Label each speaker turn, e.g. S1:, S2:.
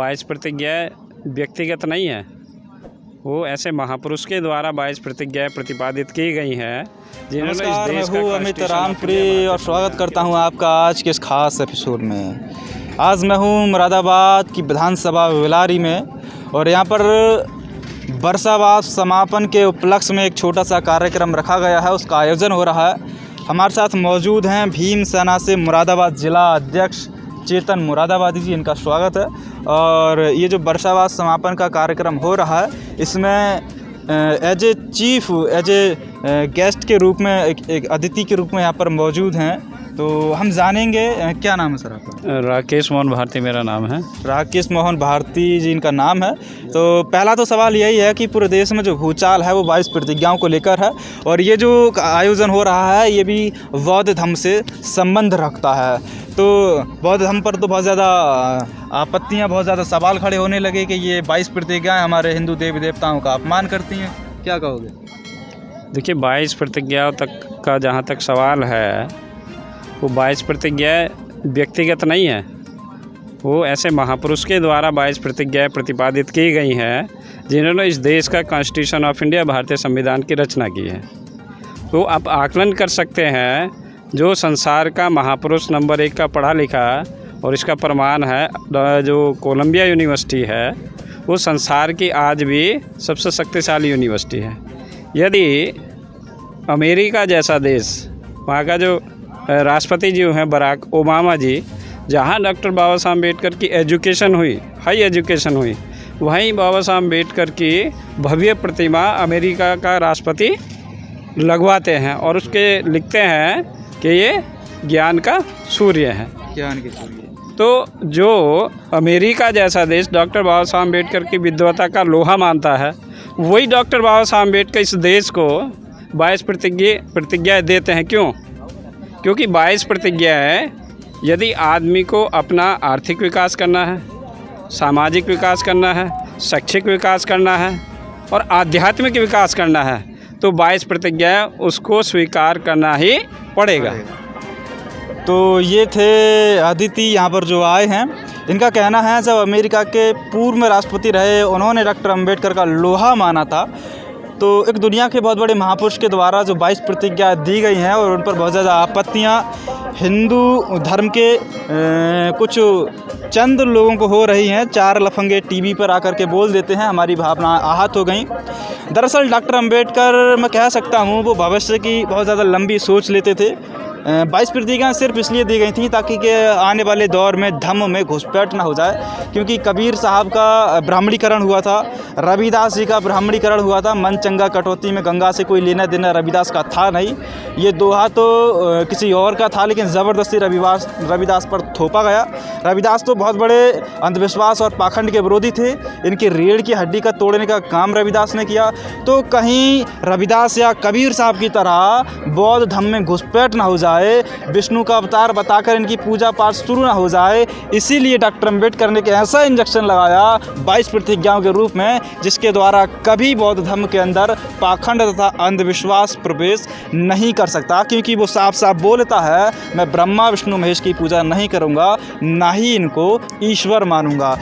S1: 22 प्रतिज्ञा व्यक्तिगत नहीं है, वो ऐसे महापुरुष के द्वारा 22 प्रतिज्ञाएं प्रतिपादित की गई हैं जिन्होंने
S2: नमस्कार,
S1: इस
S2: मैं
S1: देश का
S2: हूँ Amit
S1: constitution of
S2: Rampuri
S1: India
S2: और
S1: भारतीय
S2: स्वागत करता हूँ
S1: संविधान
S2: आपका आज के इस खास एपिसोड में। आज मैं हूँ मुरादाबाद की विधानसभा वेलारी में और यहाँ पर वर्षावास समापन के उपलक्ष्य में एक छोटा सा कार्यक्रम रखा गया है, उसका आयोजन हो रहा है। हमारे साथ मौजूद हैं भीम सेना से मुरादाबाद जिला अध्यक्ष चेतन मुरादाबादी जी, इनका स्वागत है। और ये जो वर्षावास समापन का कार्यक्रम हो रहा है, इसमें एज ए गेस्ट के रूप में एक अतिथि के रूप में यहाँ पर मौजूद हैं। तो हम जानेंगे, क्या नाम है सर आपका?
S1: राकेश मोहन भारती मेरा नाम है।
S2: राकेश मोहन भारती जी इनका नाम है। तो पहला तो सवाल यही है कि पूरे देश में जो भूचाल है वो 22 प्रतिज्ञाओं को लेकर है और ये जो आयोजन हो रहा है ये भी बौद्ध धर्म से संबंध रखता है। तो बौद्ध धर्म पर तो बहुत ज़्यादा आपत्तियाँ, बहुत ज़्यादा सवाल खड़े होने लगे कि ये 22 प्रतिज्ञाएँ हमारे हिंदू देवी देवताओं का अपमान करती हैं, क्या कहोगे?
S1: देखिए, 22 प्रतिज्ञाओं तक का जहाँ तक सवाल है, वो 22 प्रतिज्ञाएं व्यक्तिगत नहीं है, वो ऐसे महापुरुष के द्वारा 22 प्रतिज्ञाएं प्रतिपादित की गई हैं जिन्होंने इस देश का कॉन्स्टिट्यूशन ऑफ इंडिया भारतीय संविधान की रचना की है। तो आप आकलन कर सकते हैं, जो संसार का महापुरुष नंबर 1 का पढ़ा लिखा और इसका प्रमाण है जो कोलंबिया यूनिवर्सिटी है, वो संसार की आज भी सबसे शक्तिशाली यूनिवर्सिटी है। यदि अमेरिका जैसा देश, वहाँ का जो राष्ट्रपति जी हैं बराक ओबामा जी, जहाँ डॉक्टर बाबा साहब अम्बेडकर की एजुकेशन हुई, हाई एजुकेशन हुई, वहीं बाबा साहब अम्बेडकर की भव्य प्रतिमा अमेरिका का राष्ट्रपति लगवाते हैं और उसके लिखते हैं कि ये ज्ञान का सूर्य है।
S2: ज्ञान के सूर्य।
S1: तो जो अमेरिका जैसा देश डॉक्टर बाबा साहब अम्बेडकर की विद्वता का लोहा मानता है, वही डॉक्टर बाबा साहब अम्बेडकर इस देश को 22 प्रतिज्ञाएँ देते हैं। क्यों? क्योंकि 22 प्रतिज्ञाएँ, यदि आदमी को अपना आर्थिक विकास करना है, सामाजिक विकास करना है, शैक्षिक विकास करना है और आध्यात्मिक विकास करना है, तो 22 प्रतिज्ञाएँ उसको स्वीकार करना ही पड़ेगा।
S2: तो ये थे अदिति यहाँ पर जो आए हैं। इनका कहना है जब अमेरिका के पूर्व में राष्ट्रपति रहे, उन्होंने डॉक्टर अम्बेडकर का लोहा माना था। तो एक दुनिया के बहुत बड़े महापुरुष के द्वारा जो 22 प्रतिज्ञा दी गई हैं और उन पर बहुत ज़्यादा आपत्तियाँ हिंदू धर्म के कुछ चंद लोगों को हो रही हैं। 4 लफंगे टीवी पर आकर के बोल देते हैं, हमारी भावना आहत हो गई। दरअसल डॉक्टर अम्बेडकर, मैं कह सकता हूँ, वो भविष्य की बहुत ज़्यादा लंबी सोच लेते थे। 22 प्रतिज्ञाएँ सिर्फ इसलिए दी गई थी ताकि कि आने वाले दौर में धम्म में घुसपैठ ना हो जाए, क्योंकि कबीर साहब का ब्राह्मणीकरण हुआ था, रविदास जी का ब्राह्मणीकरण हुआ था। मन चंगा कटौती में गंगा से कोई लेना देना रविदास का था नहीं। ये दोहा तो किसी और का था, लेकिन ज़बरदस्ती रविदास पर थोपा गया। रविदास तो बहुत बड़े अंधविश्वास और पाखंड के विरोधी थे, इनकी रीढ़ की हड्डी का तोड़ने का काम रविदास ने किया। तो कहीं रविदास या कबीर साहब की तरह बौद्ध धर्म में घुसपैठ ना हो जाए, विष्णु का अवतार बताकर इनकी पूजा पाठ शुरू ना हो जाए, इसीलिए डॉक्टर अम्बेडकर ने एक ऐसा इंजेक्शन लगाया 22 प्रतिज्ञाओं के रूप में, जिसके द्वारा कभी बौद्ध धर्म के अंदर पाखंड तथा अंधविश्वास प्रवेश नहीं कर सकता। क्योंकि वो साफ साफ बोलता है, मैं ब्रह्मा विष्णु महेश की पूजा नहीं करूँगा, ना ही इनको ईश्वर मानूंगा।